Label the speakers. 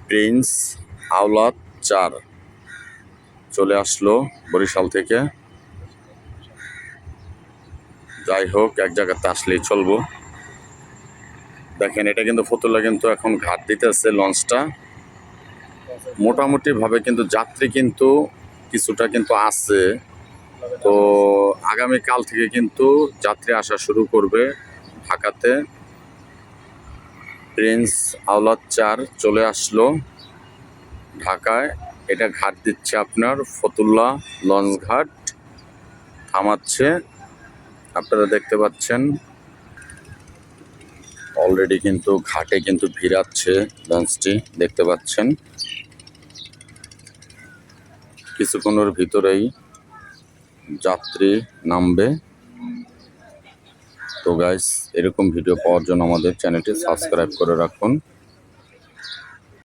Speaker 1: Prince আওলাদ 4 চলে আসলো বরিশাল থেকে। যাই হোক, এক জায়গাতে আসলেই চলবো। দেখেন, এটা কিন্তু ফতুল্লা কিন্তু এখন ঘাট দিতেছে লঞ্চটা। মোটামুটি ভাবে কিন্তু যাত্রী কিন্তু কিছুটা কিন্তু আছে। তো আগামীকাল থেকে কিন্তু যাত্রী আসা শুরু করবে ঢাকাতে। প্রিন্স আওলাদ 4 চলে আসলো ঢাকায়। এটা ঘাট দিচ্ছে আপনার ফতুল্লা লঞ্চ ঘাট, থামাচ্ছে। আপনারা দেখতে পাচ্ছেন অলরেডি কিন্তু ঘাটে কিন্তু ভিড়াচ্ছে লঞ্চটি, দেখতে পাচ্ছেন। কিছুক্ষণের ভিতরেই যাত্রী নামবে। তো গাইস, এরকম ভিডিও পাওয়ার জন্য আমাদের চ্যানেলটি সাবস্ক্রাইব করে রাখুন।